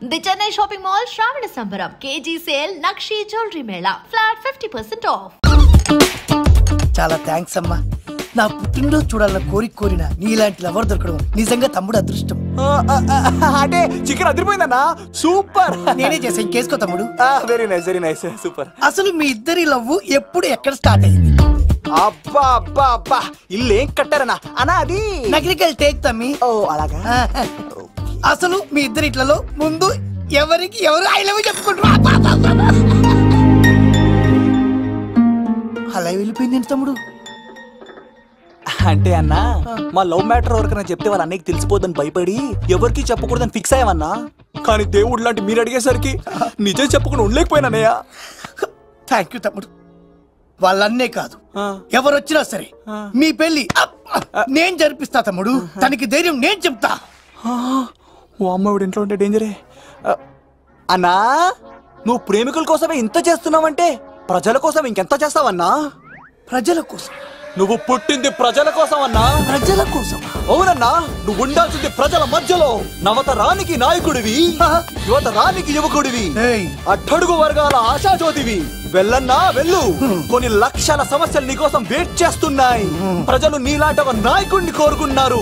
The Chennai shopping mall శ్రావణ సంబరం KG sale nakshi jewellery Mela flat 50% of. చాలా thanks అమ్మా. నా పుట్టినరోజు చూడాలన్న కోరిన నీలాంటి లవర్ దొరకడం నిజంగా తమ్ముడు అదృష్టం. అంటే చికెన్ అదిరిపోయిందన్నా, సూపర్. నేనే చేసా, ఇంకేసుకో తమ్ముడు. Very nice super. అసలు మీ ఇద్దరి లవ్ ఎప్పుడు ఎక్కడ స్టార్ట్ అయింది? అబ్బా అబ్బా అబ్బా, ఇల్లు ఏం కట్టారన్నా అన్నా? అది నగరికల్ టేక్ తమ్మి. ఓ అలాగా. అసలు మీ ఇద్దరిట్లలో ముందు ఎవరికి ఎవరు ఐ లవ్ చెప్పుకుంటారు? అలా వెళ్ళిపోయింది తమ్ముడు. అంటే అన్నా, మా లవ్ మ్యాటర్ ఎవరికైనా చెప్తే వాళ్ళ అన్నయ్యకి తెలిసిపోద్దని భయపడి ఎవరికి చెప్పకూడదని ఫిక్స్ అయ్యామన్నా. కానీ దేవుడు లాంటి మీరు అడిగేసరికి నిజం చెప్పకుండా ఉండలేకపోయినానయ్యా. థ్యాంక్ యూ తమ్ముడు. వాళ్ళన్నే కాదు, ఎవరొచ్చినా సరే మీ పెళ్లి నేను జరిపిస్తా తమ్ముడు. తనకి ధైర్యం నేను చెప్తా. ఓ అమ్మవిడ ఇంట్లో ఉంటే డేంజరే. అన్నా, నువ్వు ప్రేమికుల కోసమే ఇంత చేస్తున్నావంటే ప్రజల కోసం ఇంకెంత చేస్తావన్నా? ప్రజల కోసం? నువ్వు పుట్టింది ప్రజల కోసం అన్నా. ప్రజల కోసం? అవునన్నా, నువ్వు ఉండాల్సింది ప్రజల మధ్యలో. నవతరానికి నాయకుడివి, యువతరానికి యువకుడివి, అట్టడుగు వర్గాల ఆశాజ్యోతివి. వెళ్ళన్నా వెళ్ళు. కొన్ని లక్షల సమస్యలు నీకోసం వెయిట్ చేస్తున్నాయి. ప్రజలు నీలాంటి ఒక నాయకుడిని కోరుకున్నారు.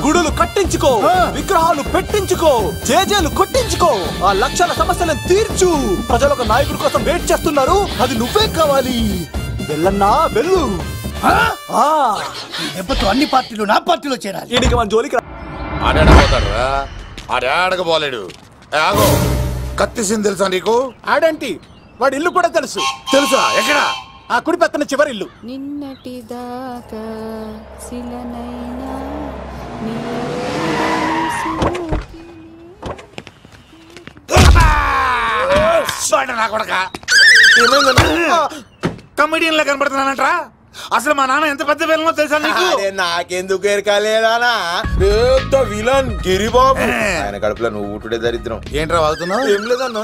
గుడులు కట్టించుకో, విగ్రహాలు పెట్టించుకో, జేజేలు కొట్టించుకో, ఆ లక్షల సమస్యలను తీర్చు. ప్రజలు ఒక నాయకుడి కోసం వెయిట్ చేస్తున్నారు, అది నువ్వే కావాలి. వెళ్ళన్నా వెళ్ళు. దెబ్బతో అన్ని పార్టీలు నా పార్టీలో చేరాలి. ఈడికి మన జోలికి ఆడకపోలేడు. ఆగో, కత్తిసింది తెలుసా నీకు? ఆడంటి వాడి ఇల్లు కూడా తెలుసు. తెలుసా? ఎక్కడ? ఆ కుడి పక్కన చివరి ఇల్లు. నిన్నటి దాకా శిలనైనా నా కొడక కమెడియన్ లా కనబడుతున్నానంట్రా. అసలు మా నాన్న ఎంత పెద్ద విలనో తెలుసా నీకు? నాకెందుకు ఎరకాలేదానా, పెద్ద విలన్ గిరిబాబు. ఆయన కడుపులో నువ్వు ఊటుడే దరిద్రం. ఏంట్రా వాగుతున్నావు? ఏం లేదన్నా.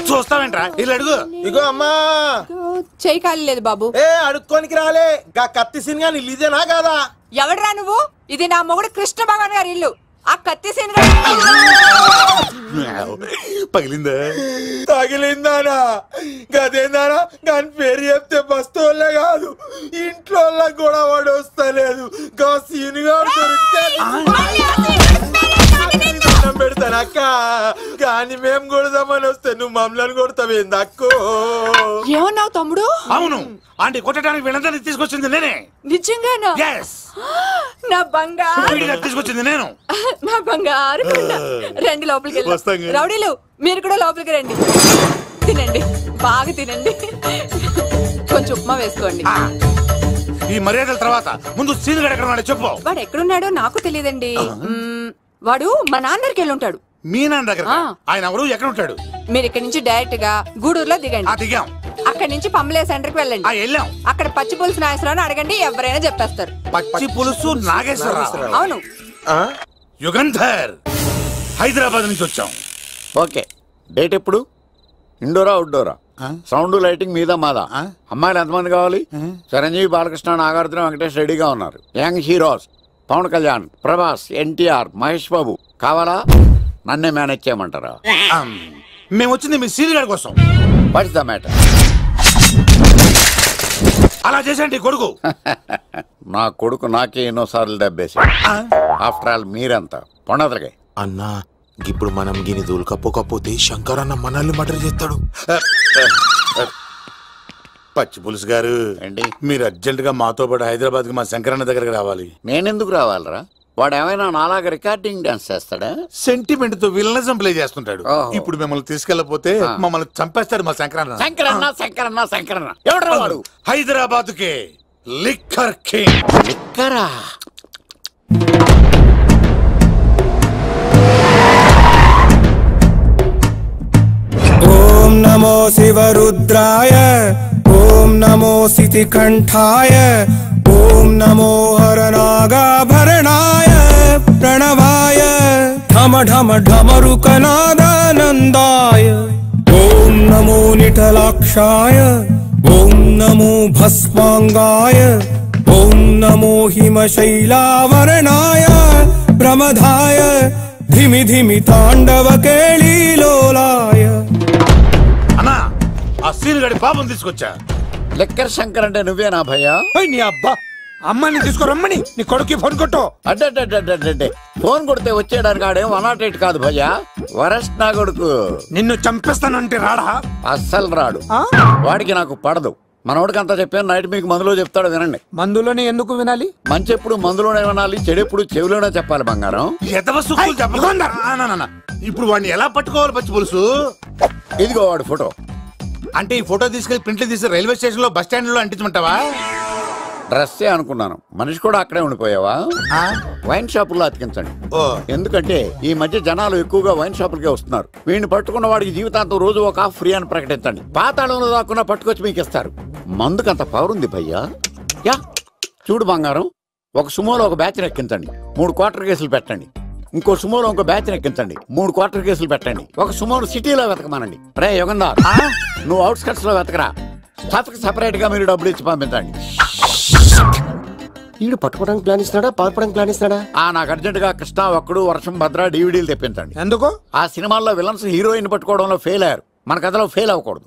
చూస్తావేంట్రా? ఇల్లు అడుగు. ఇగో అమ్మా, చేయి ఖాళీ లేదు బాబు. అడుక్కోనికి రాలే. గా కత్తి సినిమా నీళ్ళు ఇదేనా కాదా? ఎవడరా నువ్వు? ఇది నా మొగుడు కృష్ణ భగవాన్ గారి ఇల్లు. ఆ కత్తి సీన్ పగిలిందా? తగిలిందానా? గదేందానా? దాని పేరు చెప్తే బస్తోళ్ళే కాదు, ఇంట్లో కూడా వాడు వస్తలేదు. గా సీనుగా పెడతాను అక్క. కానీ మేము కొడదామని వస్తే నువ్వు మమ్మల్ని కొడతావేంది అక్కో? ఏమన్నావు తమ్ముడు? అవును, ఆంటీ కొట్టడానికి వీళ్ళందరినీ తీసుకొచ్చింది నేనే. నిజంగానా? నా బంగారు తీసుకొచ్చింది నేను. నా బంగారు రండి లోపలికి వెళ్ళి. రౌడీలు మీరు కూడా లోపలికి రండి. తినండి, బాగా తినండి. కొంచెం ఉప్మా వేసుకోండి. ఈ మర్యాదల తర్వాత ముందు సీన్ ఎక్కడ చెప్పు. వాడు ఎక్కడున్నాడో నాకు తెలియదండి. వాడు మా నాన్న దగ్గరికి వెళ్ళి ఉంటాడు. మీ నాన్న దగ్గర? ఆయన ఎవరు, ఎక్కడ ఉంటాడు? మీరు ఇక్కడ నుంచి డైరెక్ట్ గా గూడూరులో దిగండి. దిగాం. అక్కడ నుంచి పంబలే సెంటర్ కి వెళ్ళండి. వెళ్ళాం. అక్కడ పచ్చి పులుసు నాగేశ్వరరావు అడగండి, ఎవరైనా చెప్పేస్తారు. పచ్చి పులుసు నాగేశ్వరరావు? అవును. యుగంధర్, హైదరాబాద్ నుంచి వచ్చాం. ఓకే, డేట్ ఎప్పుడు? ఇండోరా అవుట్డోరా? సౌండ్ లైటింగ్ మీద మాదా? అమ్మాయిలు ఎంతమంది కావాలి? చిరంజీవి, బాలకృష్ణ, నాగార్జున, వెంకటేష్ రెడీగా ఉన్నారు. యంగ్ హీరోస్ పవన్ కళ్యాణ్, ప్రభాస్, ఎన్టీఆర్, మహేష్ బాబు కావాలా? నన్నే మేనేజ్ చేయమంటారా? మేము వచ్చింది మీ సీన్ గారి కోసం. What's the matter? అలా చేసేంటి కొడుకు? నా కొడుకు నాకే ఎన్నోసార్లు దెబ్బేసి. ఆఫ్టర్ ఆల్ మీరంతా పొండదలకే. అన్నా, ఇప్పుడు మనం గిని దూలకపోతే శంకర్ అన్న మనల్ని మర్డర్ చేస్తాడు. పచ్చి పులుసు గారు, మీరు అర్జెంట్ గా మాతో పాటు హైదరాబాద్ కి మా శంకరన్న దగ్గరకు రావాలి. నేనెందుకు రావాలరా? వాడు ఏమైనా నాలాగా రికార్డింగ్ డాన్స్ చేస్తాడా? సెంటిమెంట్ తో విలనిజం ప్లే చేస్తుంటాడు. ఇప్పుడు మిమ్మల్ని తీసుకెళ్లపోతే మమ్మల్ని చంపేస్తాడు మా శంకరన్న. శంకరన్న శంకరన్న శంకరన్న ఎవడరా వాడు? హైదరాబాద్ కే లిక్కర్ కింగ్. లిక్కరా? ఓం నమో శివరుద్రాయ, ఓం నమో సితికంఠాయ, ఓం నమో హరనాగాభరణాయ ప్రణవాయ ఢమ ఢమ ఢమరుకనాదానందాయ. ఓం నమో నిఠలాక్షాయ, ఓం నమో భస్మాంగాయ, ఓం నమో హిమశైలావరణాయ ప్రమదాయ ధిమి ధిమి తాండవ కేళీలోలాయ. అన్నా ఆ సీన్ గడి పాపం తీసుకొచ్చా. లెక్కర్ శంకర్ అంటే నువ్వేనా భయ్యా? నీ అబ్బా అమ్మాయిని తీసుకురమ్మని నీ కొడుకు ఫోన్ కొట్టు. అడ్డే ఫోన్ కొడితే వచ్చేయడానికి ఆడేం 108 కాదు భయ్యా, వరస్ట్ నా కొడుకు. నిన్ను చంపేస్తానంటే రాడా? అస్సలు రాడు. వాడికి నాకు పడదు. మనోడికి అంతా చెప్పాను, నైట్ మీకు మందులో చెప్తాడు వినండి. మందులోనే ఎందుకు వినాలి? మంచి ఎప్పుడు మందులోనే వినాలి, చెడు ఎప్పుడు చెవిలోనే చెప్పాలి బంగారం. ఇప్పుడు వాడిని ఎలా పట్టుకోవాలి పచ్చి పులుసు? ఇదిగో వాడు ఫోటో. అంటే ఈ ఫోటో తీసుకెళ్లి ప్రింట్లు తీసి రైల్వే స్టేషన్ లో బస్ స్టాండ్ లో అంటించమంటావా? డ్రెస్సే అనుకున్నాను, మనిషి కూడా అక్కడే ఉండిపోయావా? వైన్ షాపుల్లో అతికించండి. ఎందుకంటే ఈ మధ్య జనాలు ఎక్కువగా వైన్ షాపులకే వస్తున్నారు. వీడిని పట్టుకున్న వాడికి జీవితాంతం రోజు ఒక ఆఫ్ ఫ్రీ అని ప్రకటించండి. పాతాళంలో దాక్కున్నా పట్టుకొచ్చి మీకు ఇస్తారు. మందుకు అంత పవర్ ఉంది భయ్యా. యా చూడు బంగారం, ఒక సుమోలో ఒక బ్యాచ్ ఎక్కించండి, 3 క్వార్టర్ కేసులు పెట్టండి. ఇంకో సుమోలో ఇంకో బ్యాచ్ ఎక్కించండి, 3 క్వార్టర్ కేసులు పెట్టండి. ఒక సుమోను సిటీలో వెతకమానండి. రే యుగంధర్, నువ్వు అవుట్స్కట్స్ లో వెతకరా. స్టాఫ్ కి సెపరేట్ గా మీరు డబ్బులు ఇచ్చి పంపించండి. వీడు పట్టుకోవడానికి ప్లాన్ ఇస్తున్నాడా, పాల్పడానికి ప్లాన్ ఇస్తున్నాడా? నాకు అర్జెంట్ గా కృష్ణ, ఒక్కడు, వర్షం, భద్ర డివిడీలు తెప్పించండి. ఎందుకు? ఆ సినిమాల్లో విలన్స్ హీరోయిన్ పట్టుకోవడంలో ఫెయిల్ అయ్యారు, మన కథలో ఫెయిల్ అవ్వకూడదు.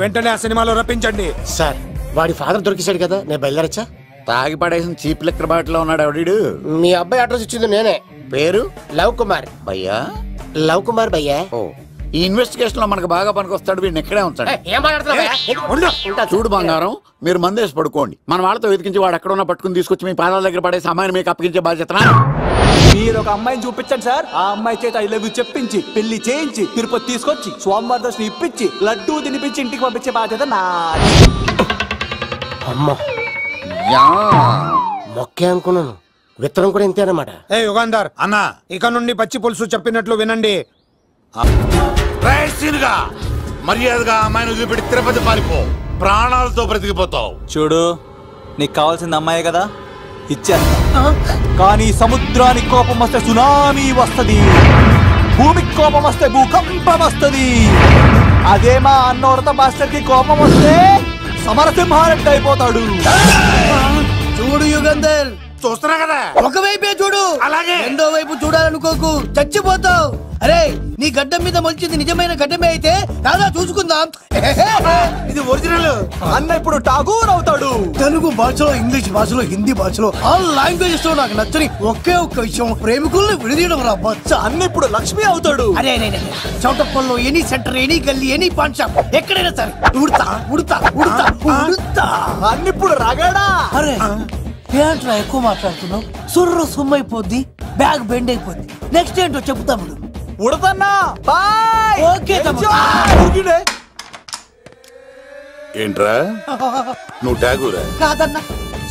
వెంటనే ఆ సినిమాలో రప్పించండి. సార్ వాడి ఫాదర్ దొరికేశాడు కదా, నేను బయలుదేరచ్చా? తాగి పడేసిన చీప్ లెక్కర్ బాటిలో ఉన్నాడు ఎవడీడు? మీ అబ్బాయి అడ్రస్ ఇచ్చింది నేనే. పేరు? లవ్ కుమార్ భయ్యా. లవ్ కుమార్ భయ్యా. ఈ ఇన్వెస్టిగేషన్ లో మనకు బాగా పనికొస్తాడు, వీడిని ఎక్కడే ఉంచండి. చూడు బంగారం, మీరు మందేసి పడుకోండి. మన వాళ్ళతో వెతికించి వాడు ఎక్కడ ఉన్నా పట్టుకుని తీసుకొచ్చి మీ పాదాల దగ్గర పడేసి అమ్మాయిని మీకు అప్పగించే బాధ్యత. మీరు ఒక అమ్మాయిని చూపించండి సార్. ఆ అమ్మాయి చేత ఐ లవ్ యూ చెప్పించి పెళ్లి చేయించి తిరుపతి తీసుకొచ్చి స్వామివారి దర్శనం ఇప్పించి లడ్డూ తినిపించి ఇంటికి పంపించే బాధ్యత నాది. అమ్మా మొక్కే అనుకున్నాను, విత్తనం కూడా ఇంతే అన్నమాట. యుగంధర్ అన్నా, ఇక నుండి పచ్చి పులుసు చెప్పినట్లు వినండి. మర్యాదగా అమ్మాయిని వదిలిపెట్టి తిరుపతి పారిపో, ప్రాణాలతో బ్రతికిపోతావు. చూడు, నీకు కావాల్సింది అమ్మాయి కదా, ఇచ్చేస్తా. కానీ సముద్రానికి కోపం వస్తే సునామీ వస్తది, భూమికి కోపం వస్తే భూకంపం వస్తది. అదే మా అన్నవరత మాస్టర్ కి కోపం వస్తే సమరసింహారెడ్డి అయిపోతాడు. చూడు యుగంధర్, చూస్తున్నా కదా, ఒకవైపే చూడు, అలాగే రెండో వైపు చూడాలనుకోకు, చచ్చిపోతావు. అరే నీ గడ్డం మీద మొలిచింది నిజమైన గడ్డమే అయితే రాదా చూసుకుందాం. ఇది ఒరిజినల్. అన్న ఇప్పుడు ఠాగూర్ అవుతాడు. తెలుగు భాషలో, ఇంగ్లీష్ భాషలో, హిందీ భాషలో ఆల్ లాంగ్వేజెస్ లో నాకు నచ్చని ఒకే ఒక్క విషయం, ప్రేమికుల్ని విడదీయడం రా బచ్చ. అన్న ఇప్పుడు లక్ష్మి అవుతాడు. అరే చౌటప్పల్లో ఎనీ సెంటర్, ఎనీ గల్లీ, ఎనీ పాన్ షాప్, ఎక్కడైనా సరే ఉడతా ఉడతా ఉడతా ఉడతా. అన్న ఇప్పుడు రగడా. అరే ఏంట్రా ఎక్కువ మాట్లాడుతున్నావు? సుర్రు సుమ్మైపోద్ది, బ్యాగ్ బెండ్ అయిపోద్ది. నెక్స్ట్ ఏంటో చెప్పు తమ్ముడు. ఉడతన్నా బాయ్. ఓకే తమ్ముడు. ఏంట్రా నువ్వు ఠాగూరా? కాదన్నా,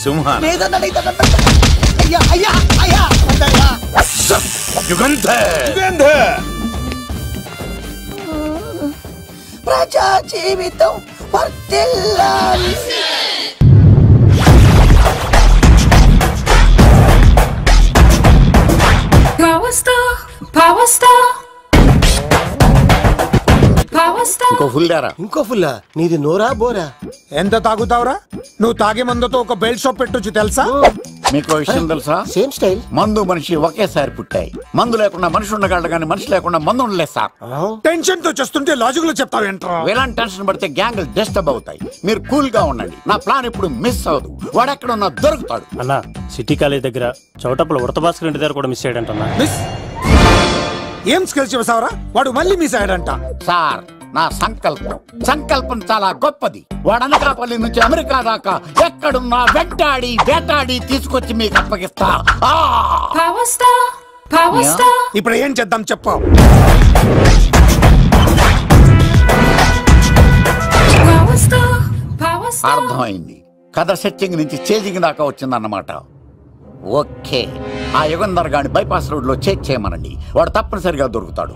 సింహా? లేదన్నా, లేదన్నా. అయ్యా అయ్యా అయ్యా యుగంధర్, ప్రజా జీవితం వర్ధిల్లాలి. ఇంకో ఫుల్ దారా? ఇంకో ఫుల్లా? నీది నోరా బోరా? ఎంత తాగుతావురా? నువ్వు తాగే మందుతో ఒక బెల్ట్ షాప్ పెట్టొచ్చు తెలుసా? మీకు విషయం తెలుసా? Same style. మందు మనిషి ఒకేసారి పుట్టాయి. మందు లేకుండా మనిషి ఉండగలడు కానీ మనిషి లేకుండా మందు ఉండలేదు సార్. టెన్షన్ తో చేస్తుంటే లాజిక్ లో చెప్తావేంట్రా? ఎలాంటి టెన్షన్ పడితే గ్యాంగ్లు డిస్టర్బ్ అవుతాయి. మీరు కూల్ గా ఉండండి, నా ప్లాన్ ఇప్పుడు మిస్ అవ్వదు. వాడెక్కడ ఉన్నా దొరుకుతాడు. అన్నా, సిటీ కాలేజ్ దగ్గర చౌటప్పుల ఉడత భాస్కర్ ఇంటి దగ్గర కూడా మిస్ అయ్యాడంటన్నా. మిస్ ఏం స్కిల్స్ చేసావరా? వాడు మళ్ళీ మిస్ అయ్యాడంట. సార్, నా సంకల్పం చాలా గొప్పది. వాడు అనకాపల్లి నుంచి అమెరికా దాకా ఎక్కడున్నా వెంటాడి వేటాడి తీసుకొచ్చి మీకు అప్పగిస్తా. ఇప్పుడు ఏం చేద్దాం చెప్పు. అర్థమైంది. కథ సెట్టింగ్ నుంచి చేజింగ్ దాకా వచ్చిందన్నమాట. ఓకే, ఆ యుగంధర్ గాని బైపాస్ రోడ్ లో చెక్ చేయమనండి. వాడు తప్పనిసరిగా దొరుకుతాడు.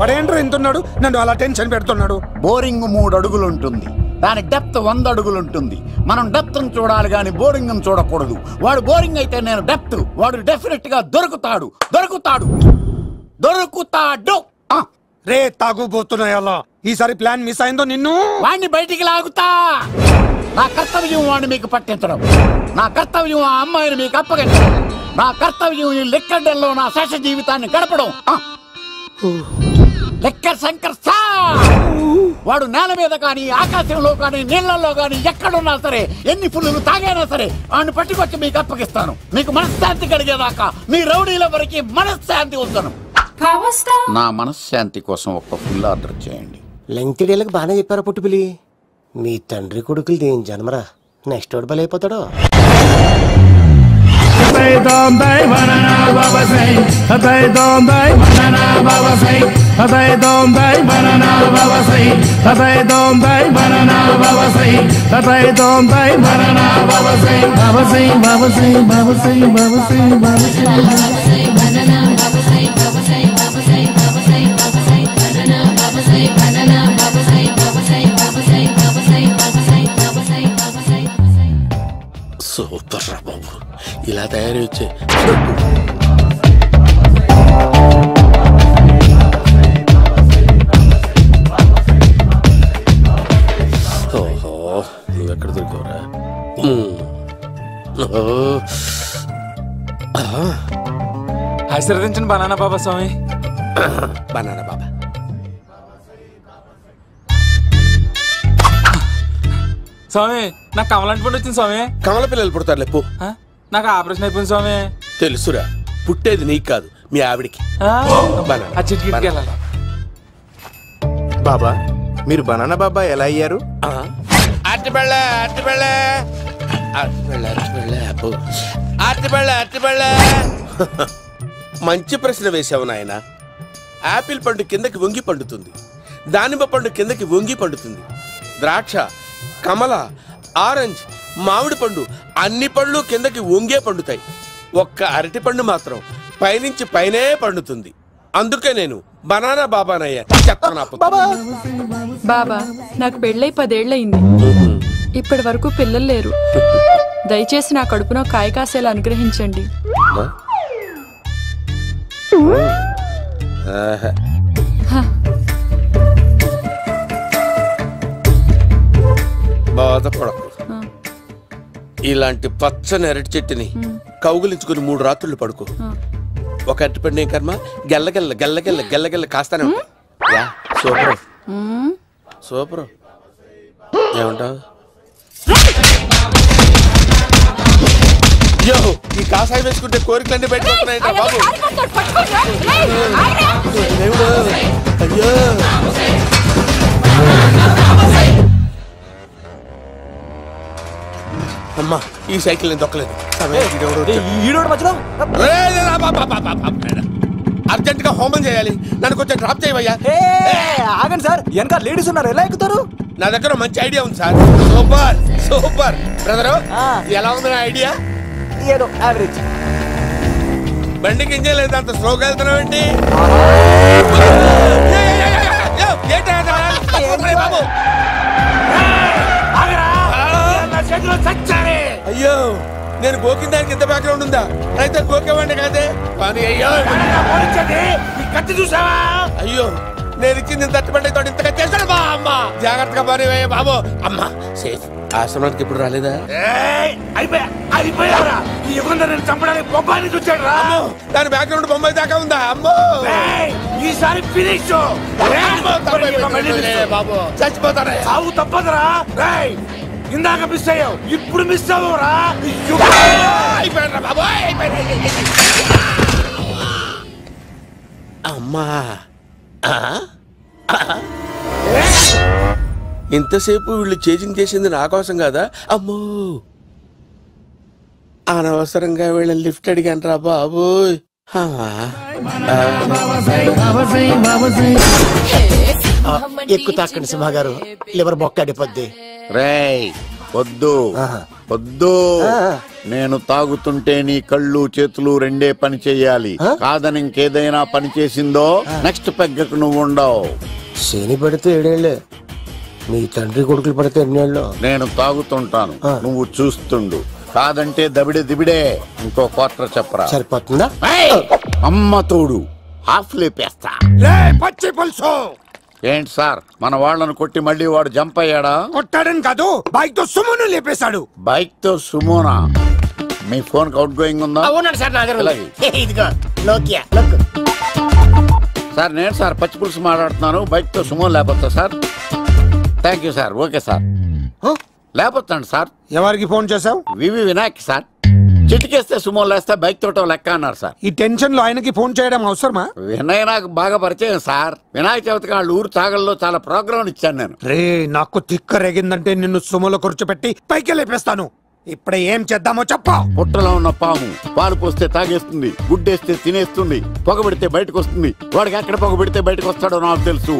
వాడేంట్రా ఎంతున్నాడు? నన్ను అలా టెన్షన్ పెడుతున్నాడు. బోరింగ్ 3 అడుగులు ఉంటుంది, దాని డెప్త్ 100 అడుగులు ఉంటుంది. మనం డెప్త్ చూడాలి గాని బోరింగ్ చూడకూడదు. వాడు బోరింగ్ అయితే నేను డెప్త్. వాడు డెఫినెట్ గా దొరుకుతాడు. రే తాగుబోతున్నాయా? ఈసారి ప్లాన్ మిస్ అయిందో నిన్ను వాడిని బయటికి లాగుతా. నా కర్తవ్యం వాడిని మీకు పట్టించడం, నా కర్తవ్యం ఆ అమ్మాయిని మీకు అప్పగించడం. నా కర్తవ్యం ఈ లెక్కడ్డల్లో నా శేష జీవితాన్ని గడపడం. లెక్కర్ శంకర్ సార్ వాడు నేల మీద కానీ ఆకాశంలో కానీ నీళ్లలో కానీ ఎక్కడున్నా సరే ఎన్ని పుల్లులు తాగైనా సరే వాడిని పట్టుకొచ్చి మీకు అప్పగిస్తాను. మీకు మనశ్శాంతి కలిగేదాకా మీ రౌడీల వరకు మనశ్శాంతి ఉంచను. నా మనశ్శాంతి కోసం ఒక ఫుల్ ఆర్డర్ చేయండి. లెంగ్త్ డేలకు బాగానే చెప్పారా పుట్టుపిలి. మీ తండ్రి కొడుకులు దేని జన్మరా, నెక్స్ట్ వాడు బలైపోతాడో. సూపర్ రా బాబు, ఇలా తయారీ వచ్చే. ఓహో, నువ్వెక్కడ దొరికావురా? ఆశీర్వదించండి బనానా బాబా స్వామి. బనానా బాబా స్వామి, నాకు కమలాంటి పండు వచ్చింది స్వామి. కమల పిల్లలు పుడతారు లేపు. నాకు ఆపరేషన్ అయిపోయింది స్వామి. తెలుసురా, పుట్టేది నీకు కాదు మీ ఆవిడికి. బాబా, మీరు బనానా బాబా ఎలా అయ్యారు? మంచి ప్రశ్న వేశావు నాయన. ఆపిల్ పండు కిందకి వంగి పండుతుంది, దానిమ్మ పండు కిందకి వంగి పండుతుంది, ద్రాక్ష, కమల, ఆరెంజ్, మామిడి పండు అన్ని పండ్లు కిందకి వంగే పండుతాయి. ఒక్క అరటి పండు మాత్రం పైనుంచి పైనే పండుతుంది. అందుకే నేను బనానా బాబానయ్యా. బాబా, నాకు పెళ్ళై 10 ఏళ్ళయింది. ఇప్పటి వరకు పిల్లలు లేరు. దయచేసి నా కడుపునో కాయ కాసేలా అనుగ్రహించండి. బాధపడకు. ఇలాంటి పచ్చని అరటి చెట్టుని కౌగులించుకుని 3 రాత్రులు పడుకో. ఒక అరటి పండు ఏం కర్మ, గెల్లగెల్ల గెల్లగెల్ల గెల్లగెల్ల కాస్తానే ఉంటాయి. Super super. ఏమంటావు? యో, ఈ కాసాయి వేసుకుంటే కోరికలన్నీ బయటకు వస్తున్నాయంట బాబు. అయ్యో, అమ్మా, ఈ సైకిల్ నేను దొక్కలేదు. అర్జెంట్ గా హోమం చేయాలి, నన్ను కొంచెం డ్రాప్ చేయవయ్యా. ఆగండి సార్, వెనక లేడీస్ ఉన్నారు, ఎలా ఎక్కుతారు? నా దగ్గర మంచి ఐడియా ఉంది సార్. Super super. బ్రదరు, ఎలా ఉంది నా ఐడియా? ఏదో యావరేజ్. బండికి ఇంజన్ లేదు, అంత స్లోగా వెళ్తున్నావు ఏంటి? బాబు అయ్యో, నేను గోకిన దానికి ఇంత బ్యాక్గ్రౌండ్ ఉందా? అయితే గోకేవాడిని కాదే. అయ్యో కత్తి చూసావా? అయ్యో, నేను ఇచ్చింది తట్టుబడి తోటి ఇంతగా చేశాడు బా అమ్మ. జాగ్రత్తగా పని బాబు. అమ్మ సేఫ్. ఆశ్రమానికి ఇప్పుడు రాలేదా? దాని బ్యాక్గ్రౌండ్ బొమ్మాయి దాకా ఉందా? అమ్మో, ఈసారి ఫినిష్ బాబు. చచ్చిపోతారా? సాగు తప్పదురా. ఇందాక మిస్ అయ్యావు, ఇప్పుడు మిస్ అవ్వరా? అమ్మా, ఇంతసేపు వీళ్ళు చేజింగ్ చేసింది నా కోసం కదా? అమ్మో, అనవసరంగా వీళ్ళని లిఫ్ట్ అడిగాను రా బాబు. ఎక్కు తాకండి సింహ గారు, లివర్ బొక్క అడిపోద్ది. రేయ్ వద్దు వద్దు, నేను తాగుతుంటే నీ కళ్ళు చేతులు రెండే పని చెయ్యాలి. కాదని ఇంకేదైనా పని చేసిందో నెక్స్ట్ పెగ్గకు నువ్వు ఉండవు. శని పడితే 7 ఏళ్ళే, మీ తండ్రి కొడుకులు పడితే 8 ఏళ్ళు. నేను తాగుతుంటాను, నువ్వు చూస్తుండు. కాదంటే దబిడే దిబిడే. ఇంకో క్వార్టర్ చెప్పరా? సరిపోతుందా? అమ్మ తోడు, హాఫ్ లేపేస్తా. పచ్చి పులుసు. ఏంటి సార్, మన వాళ్ళను కొట్టి మళ్ళీ వాడు జంప్ అయ్యాడా? కొట్టాడని కాదు, బైక్ తో సుమోను లేపేశాడు. బైక్ తో సుమోనా? మీ ఫోన్ అవుట్ గోయింగ్ ఉందా? అవునండి సార్ నా దగ్గర అలాగే. ఇదిగో నోకియా సార్ నేను సార్ పచ్చి పులుసు మాట్లాడుతున్నాను. బైక్ తో సుమో లేకపోతా sir. Thank you sir. Okay sir. లేకపోతాను సార్. ఎవరికి ఫోన్ చేసావు? వివి వినాయక్ సార్. చిటికేస్తే సుమో లేస్తే బైక్ తోటో లెక్క అన్నారు సార్. ఈ టెన్షన్ లో ఆయనకి ఫోన్ చేయడం అవసరమా? వినయ్ నాకు బాగా పరిచయం సార్. వినాయక చవితికి వాళ్ళ ఊరు చాగల్లో చాలా ప్రోగ్రాం ఇచ్చాను నేను. రే నాకు తిక్క రేగిందంటే నిన్ను సుమలో కూర్చోపెట్టి పైకి లేపేస్తాను. ఇప్పుడే ఏం చేద్దామో చెప్పా. పుట్టలో ఉన్న పాము పాలు పోస్తే తాగేస్తుంది, గుడ్డేస్తే తినేస్తుంది, పొగబెడితే బయటకు వస్తుంది. వాడికి ఎక్కడ పొగబెడితే బయటకు వస్తాడో నాకు తెలుసు.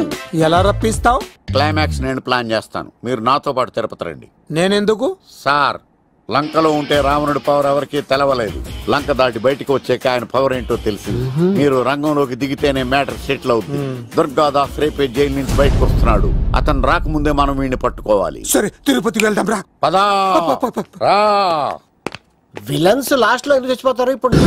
ఎలా రప్పిస్తావు? క్లైమాక్స్ నేను ప్లాన్ చేస్తాను. మీరు నాతో పాటు తిరుపతి రండి. నేనెందుకు? సార్ లంకలో ఉంటే రావణుడి పవర్ ఎవరికి తెలవలేదు. లంక దాటి బయటికి వచ్చాక ఆయన పవర్ ఏంటో తెలిసింది. మీరు రంగంలోకి దిగితేనే మ్యాటర్ సెటిల్ అవుతుంది. దుర్గాదాస్ రేపే జైలు నుంచి బయటకు వస్తున్నాడు. అతను రాకముందే మనం వీడిని పట్టుకోవాలి. సరే తిరుపతికి వెళ్దాం రా. పదా రా. విలన్స్ లాస్ట్ లో ఎందుకు చచ్చిపోతారు ఇప్పుడు?